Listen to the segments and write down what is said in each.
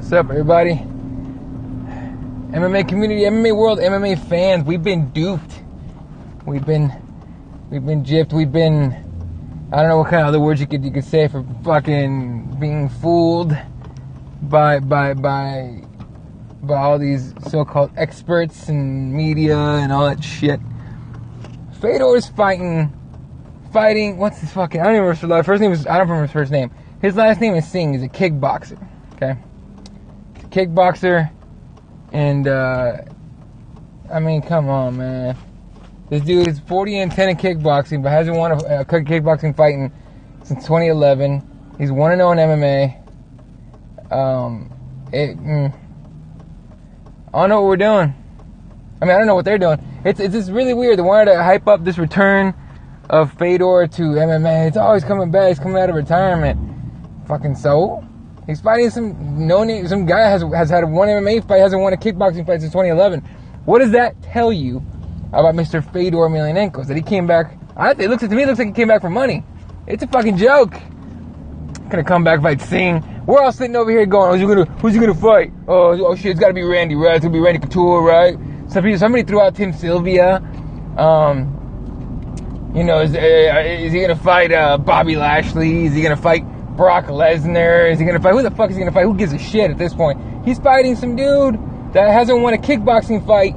What's up, everybody? MMA community, MMA world, MMA fans. We've been duped. We've been gypped. We've been, I don't know what kind of other words you could say for fucking being fooled by all these so-called experts and media and all that shit. Fedor is fighting. What's his fucking? I don't even remember his first name. I don't remember his first name. His last name is Singh. He's a kickboxer. Okay, kickboxer, and I mean, come on, man. This dude is 40-10 in kickboxing, but hasn't won a kickboxing fight since 2011. He's 1-0 in MMA. I don't know what we're doing. I mean, I don't know what they're doing. It's just really weird. They wanted to hype up this return of Fedor to MMA. It's always coming back. He's coming out of retirement. Fucking so? He's fighting some guy has had one MMA fight, hasn't won a kickboxing fight since 2011. What does that tell you about Mr. Fedor Emelianenko? That he came back? To me, it looks like he came back for money. It's a fucking joke. Gonna come back, fight Singh. We're all sitting over here going, who's he gonna fight? Oh shit, it's gotta be Randy, right? It's gonna be Randy Couture, right? Somebody threw out Tim Sylvia. Is he gonna fight Bobby Lashley? Is he gonna fight Brock Lesnar? Is he gonna fight? Who the fuck is he gonna fight? Who gives a shit at this point? He's fighting some dude that hasn't won a kickboxing fight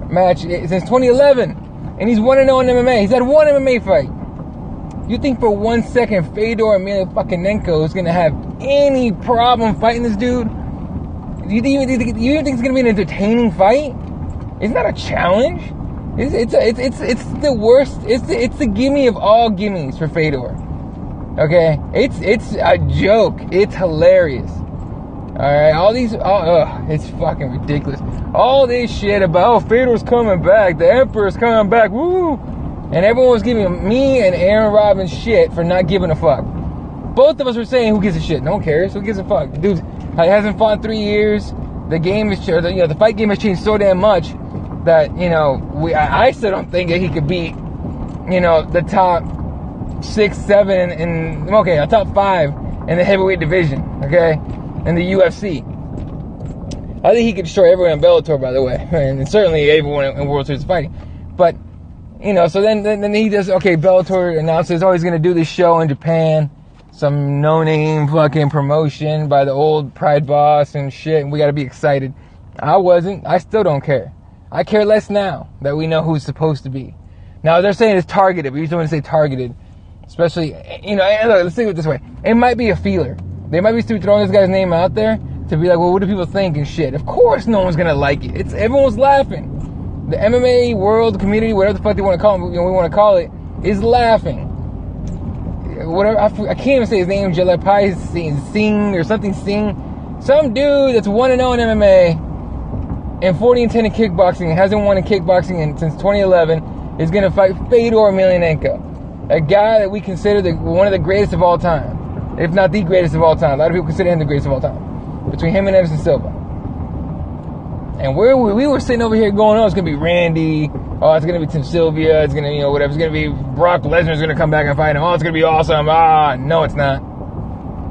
match since 2011, and he's 1-0 in MMA. He's had one MMA fight. You think for 1 second Fedor Emelianenko is gonna have any problem fighting this dude? You think it's gonna be an entertaining fight? Isn't that a challenge? It's the worst. It's the gimme of all gimmies for Fedor. Okay, it's a joke. It's hilarious. All right, it's fucking ridiculous. All this shit about Fedor's coming back, the Emperor's coming back, woo! And everyone was giving me and Aaron Robbins shit for not giving a fuck. Both of us were saying, who gives a shit? No one cares. Who gives a fuck? The dude hasn't fought in 3 years. The game is, the fight game has changed so damn much that I still don't think that he could beat, the top 6, 7, a top 5 in the heavyweight division. Okay, in the UFC. I think he could destroy everyone in Bellator, by the way, and certainly everyone in World Series of Fighting. But so then he does. Okay, Bellator announces, he's going to do this show in Japan, some no-name fucking promotion by the old Pride boss and shit, and we got to be excited. I wasn't. I still don't care. I care less now that we know who it's supposed to be. Now, they're saying it's targeted, but you just want to say targeted. Especially, let's think of it this way. It might be a feeler. They might be throwing this guy's name out there to be like, well, what do people think and shit? Of course no one's going to like it. Everyone's laughing. The MMA world, community, whatever the fuck they want to call it, we want to call it, is laughing. Whatever, I can't even say his name, Jalapai Singh or something Singh. Some dude that's 1-0 in MMA and 40-10 in kickboxing and hasn't won in kickboxing since 2011 is going to fight Fedor Emelianenko, a guy that we consider one of the greatest of all time, if not the greatest of all time. A lot of people consider him the greatest of all time, between him and Anderson Silva. And we were sitting over here going, it's going to be Randy, it's going to be Tim Sylvia, it's going to, whatever, it's going to be Brock Lesnar's going to come back and fight him, it's going to be awesome, no it's not.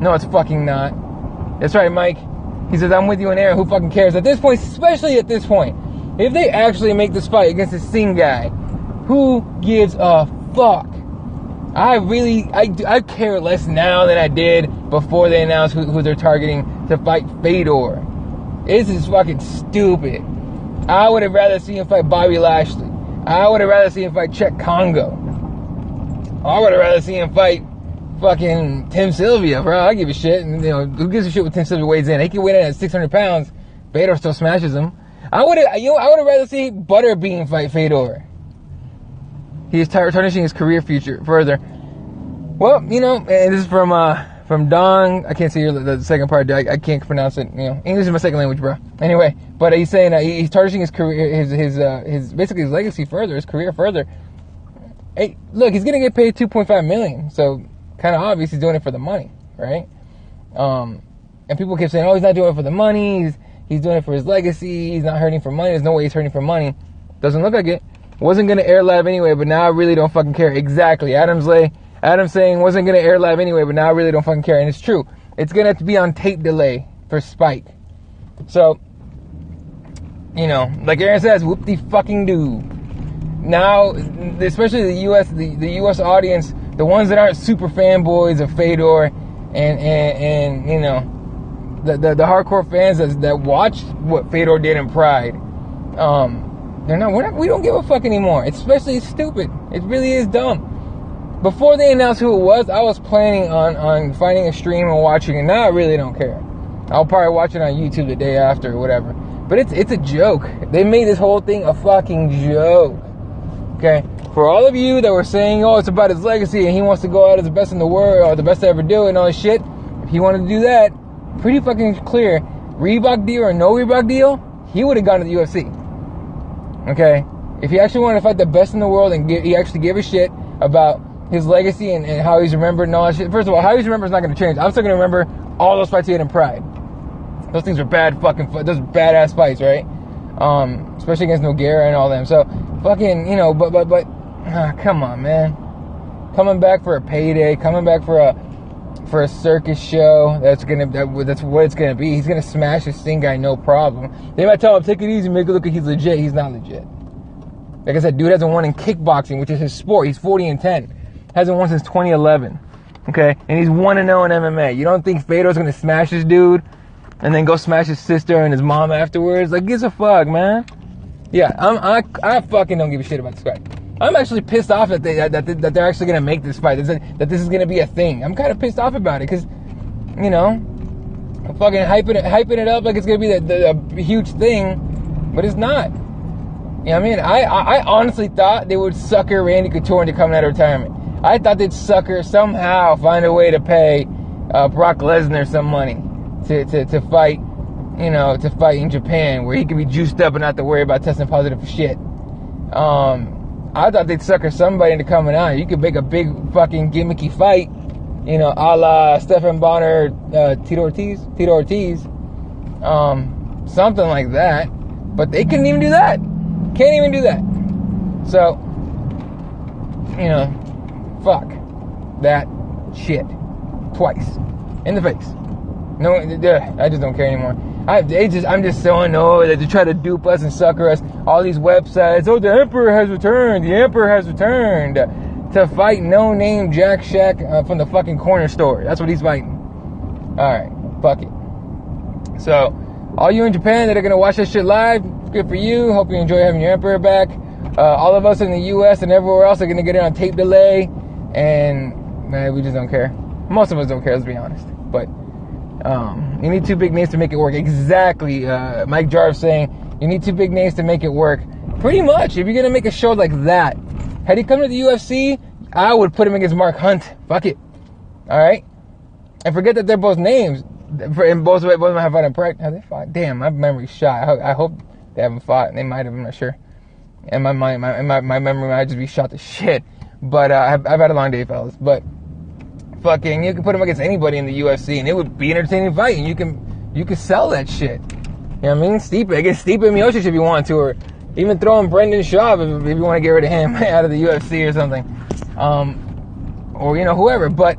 No, it's fucking not. That's right, Mike. He says, I'm with you and Aaron, who fucking cares? At this point, especially at this point, if they actually make this fight against this Singh guy, who gives a fuck? I care less now than I did before they announced who they're targeting to fight Fedor. This is fucking stupid. I would have rather seen him fight Bobby Lashley. I would have rather seen him fight Czech Congo. I would have rather seen him fight fucking Tim Sylvia, bro. I give a shit. And, who gives a shit what Tim Sylvia weighs in? He can weigh in at 600 pounds. Fedor still smashes him. I would have rather seen Butterbean fight Fedor. He is tarnishing his career future further. Well, and this is from Dong. I can't see the second part. I can't pronounce it. English is my second language, bro. Anyway, but he's saying he's tarnishing his career, his basically his legacy further, his career further. Hey, look, he's gonna get paid $2.5 million, so kind of obvious he's doing it for the money, right? And people keep saying, he's not doing it for the money. He's doing it for his legacy. He's not hurting for money. There's no way he's hurting for money. Doesn't look like it. Wasn't gonna air live anyway, but now I really don't fucking care. Exactly, Adam saying wasn't going to air live anyway, but now I really don't fucking care. And it's true. It's going to have to be on tape delay for Spike. So, you know, like Aaron says, whoop-de-fucking-do. Now, especially the U.S. audience, the ones that aren't super fanboys of Fedor, and you know, the hardcore fans that watched what Fedor did in Pride, we don't give a fuck anymore. It's stupid. It really is dumb. Before they announced who it was, I was planning on finding a stream and watching it. Now I really don't care. I'll probably watch it on YouTube the day after or whatever. But it's a joke. They made this whole thing a fucking joke. Okay? For all of you that were saying, oh, it's about his legacy and he wants to go out as the best in the world or the best to ever do it and all this shit, if he wanted to do that, pretty fucking clear. Reebok deal or no Reebok deal, he would have gone to the UFC. Okay? If he actually wanted to fight the best in the world and he actually gave a shit about his legacy and how he's remembered and all that shit. First of all, how he's remembered is not going to change. I'm still going to remember all those fights he had in Pride. Those things are those are badass fights, right? Especially against Nogueira and all them. So, fucking, you know, but, come on, man. Coming back for a payday, coming back for a circus show, that's what it's gonna be. He's gonna smash this thing guy, no problem. They might tell him, take it easy, make it look like he's legit. He's not legit. Like I said, dude hasn't won in kickboxing, which is his sport. He's 40-10. Hasn't won since 2011. Okay? And he's 1-0 in MMA. You don't think Fedor's gonna smash this dude and then go smash his sister and his mom afterwards? Like, gives a fuck, man. Yeah, I fucking don't give a shit about this fight. I'm actually pissed off that they're actually gonna make this fight. That this is gonna be a thing. I'm kind of pissed off about it because, you know, I'm fucking hyping it up like it's gonna be a huge thing, but it's not. You know what I mean? I honestly thought they would sucker Randy Couture into coming out of retirement. I thought they'd somehow find a way to pay Brock Lesnar some money to fight, you know, to fight in Japan where he could be juiced up and not have to worry about testing positive for shit. I thought they'd sucker somebody into coming out. You could make a big fucking gimmicky fight, you know, a la Stephan Bonner, Tito Ortiz, something like that. But they couldn't even do that. Can't even do that. So, you know, fuck that shit twice in the face. No, I just don't care anymore. I'm just so annoyed that they try to dupe us and sucker us. All these websites. Oh, the Emperor has returned. The Emperor has returned to fight no-name Jack Shack from the fucking corner store. That's what he's fighting. All right, fuck it. So, all you in Japan that are gonna watch that shit live, good for you. Hope you enjoy having your Emperor back. All of us in the U.S. and everywhere else are gonna get it on tape delay, and man, we just don't care. Most of us don't care. Let's be honest, but. You need two big names to make it work. Exactly. Mike Jarvis saying you need two big names to make it work. Pretty much. If you're gonna make a show like that, had he come to the UFC, I would put him against Mark Hunt. Fuck it. All right. And forget that they're both names. And both of them have fought in Pride. Have they fought? Damn, my memory's shot. I hope they haven't fought. They might have. I'm not sure. And my memory might just be shot to shit. But I've had a long day, fellas. But. Fucking, you can put him against anybody in the UFC, and it would be an entertaining fight, and you can sell that shit. You know what I mean? Against Stipe Miocic if you want to, or even throw in Brendan Schaub if you want to get rid of him out of the UFC or something, or you know, whoever. But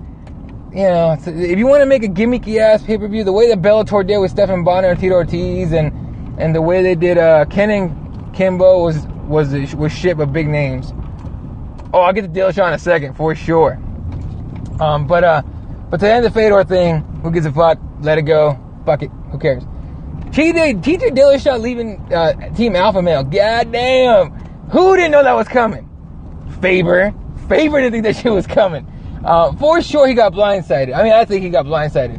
you know, if you want to make a gimmicky ass pay-per-view, the way that Bellator did with Stephan Bonner and Tito Ortiz, and the way they did Ken and Kimbo was shit with big names. Oh, I'll get to Dillashaw in a second for sure. But to end the Fedor thing, who gives a fuck? Let it go. Fuck it. Who cares? TJ Dillashaw leaving Team Alpha Male. Goddamn. Who didn't know that was coming? Faber didn't think that shit was coming. For sure he got blindsided. I mean, I think he got blindsided.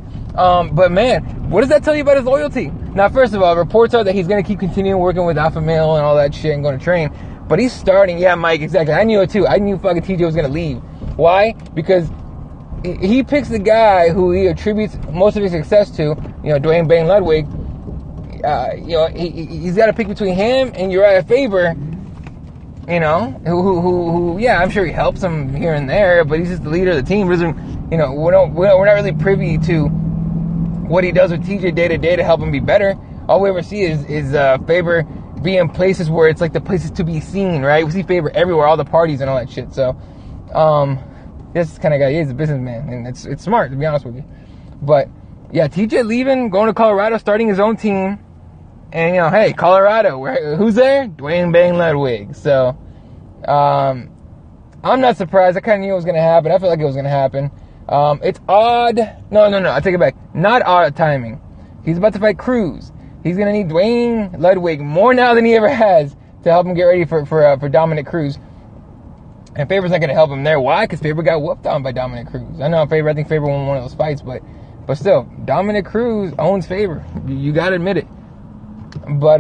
But man, what does that tell you about his loyalty? Now, first of all, reports are that he's going to keep continuing working with Alpha Male and all that shit and going to train. But he's starting. Yeah, Mike, exactly. I knew it too. I knew fucking TJ was going to leave. Why? Because he picks the guy who he attributes most of his success to, you know, Dwayne Bane Ludwig. You know, he's got to pick between him and Uriah Faber, you know, who, yeah, I'm sure he helps him here and there, but he's just the leader of the team. You know, we're not really privy to what he does with TJ day to day to help him be better. All we ever see is Faber be in places where it's like the places to be seen, right? We see Faber everywhere, all the parties and all that shit. So, this kind of guy, he's a businessman, and it's smart, to be honest with you. But, yeah, TJ leaving, going to Colorado, starting his own team, And, you know, hey, Colorado, who's there? Dwayne Bang Ludwig. So, I'm not surprised. I kind of knew it was going to happen. I feel like it was going to happen. It's odd. No, I take it back. Not odd timing. He's about to fight Cruz. He's going to need Dwayne Ludwig more now than he ever has to help him get ready for Dominic Cruz. And Faber's not going to help him there. Why? Because Faber got whooped on by Dominic Cruz. I think Faber won one of those fights, but still, Dominic Cruz owns Faber. You got to admit it. But,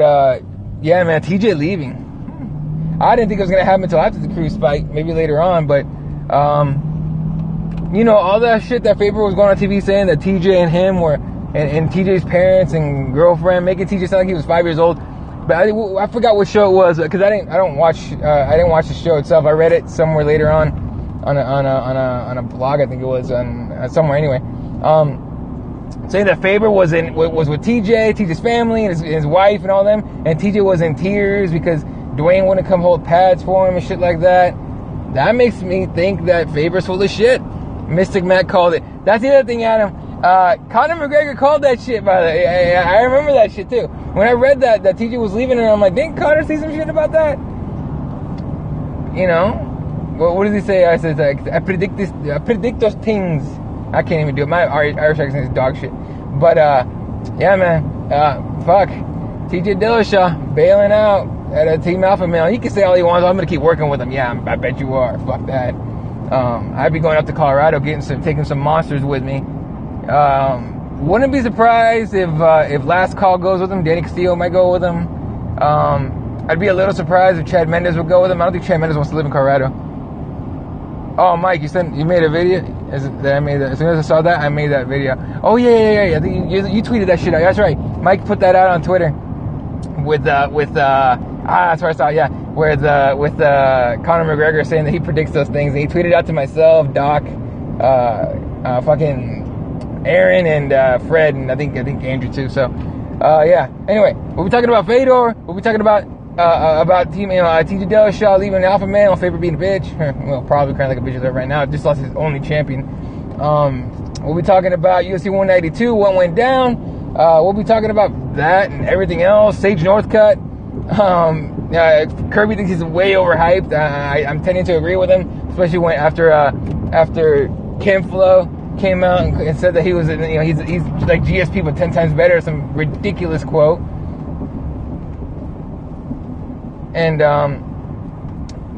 yeah, man, TJ leaving. I didn't think it was going to happen until after the Cruz fight, maybe later on, but, you know, all that shit that Faber was going on TV saying that TJ and him were, and TJ's parents and girlfriend, making TJ sound like he was 5 years old. But I forgot what show it was, because I didn't watch the show itself. I read it somewhere later on a blog, I think it was, somewhere anyway. Saying that Faber was with TJ's family and his wife and all them, and TJ was in tears because Dwayne wouldn't come hold pads for him and shit like that. That makes me think that Faber's full of shit. Mystic Matt called it. That's the other thing, Adam. Conor McGregor called that shit, by the way. I remember that shit too. When I read that TJ was leaving, and I'm like, didn't Conor say some shit about that? You know, what does he say? I said, like, I predict those things. I can't even do it. My Irish accent is dog shit. But yeah, man. Fuck. TJ Dillashaw bailing out at a Team Alpha Male. He can say all he wants. I'm gonna keep working with him. Yeah, I bet you are. Fuck that. I'd be going up to Colorado, taking some monsters with me. Wouldn't be surprised if Last Call goes with him. Danny Castillo might go with him. I'd be a little surprised if Chad Mendes would go with him. I don't think Chad Mendes wants to live in Colorado. Oh, Mike, you made a video? As soon as I saw that, I made that video. Oh yeah. I think you tweeted that shit out. That's right. Mike put that out on Twitter with that's where I saw it, yeah. With Conor McGregor saying that he predicts those things. And he tweeted out to myself, Doc, fucking Aaron, and Fred, and I think Andrew too. So, yeah. Anyway, we'll be talking about Fedor. We'll be talking about TJ Dillashaw leaving the Alpha Male, Faber being a bitch. Well, probably crying like a bitch right now. Just lost his only champion. We'll be talking about UFC 192, what went down. We'll be talking about that and everything else. Sage Northcutt. Kirby thinks he's way overhyped. I'm tending to agree with him, especially when after Ken Flo came out and said that he was, he's like GSP but 10 times better. Some ridiculous quote. And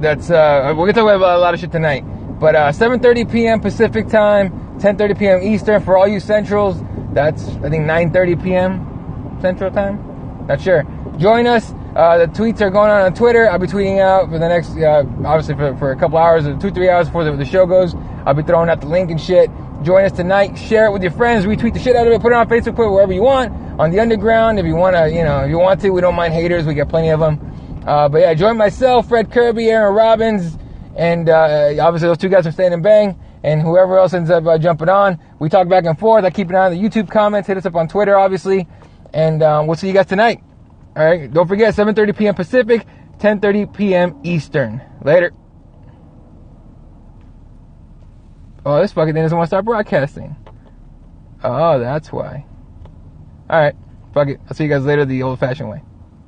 that's we're gonna talk about a lot of shit tonight. But 7:30 p.m. Pacific time, 10:30 p.m. Eastern for all you Centrals. That's I think 9:30 p.m. Central time. Not sure. Join us. The tweets are going on Twitter. I'll be tweeting out for the next, obviously for a couple hours, 2-3 hours before the show goes. I'll be throwing out the link and shit. Join us tonight. Share it with your friends. Retweet the shit out of it. Put it on Facebook. Put it wherever you want. On the underground, if you want to, if you want to. We don't mind haters. We got plenty of them. But yeah, join myself, Fred Kirby, Aaron Robbins, and obviously those two guys from Stand and Bang, and whoever else ends up jumping on. We talk back and forth. I keep an eye on the YouTube comments. Hit us up on Twitter, obviously. And we'll see you guys tonight. All right, don't forget, 7:30 p.m. Pacific, 10:30 p.m. Eastern. Later. Oh, this fucking thing doesn't want to start broadcasting. Oh, that's why. All right, fuck it. I'll see you guys later the old-fashioned way.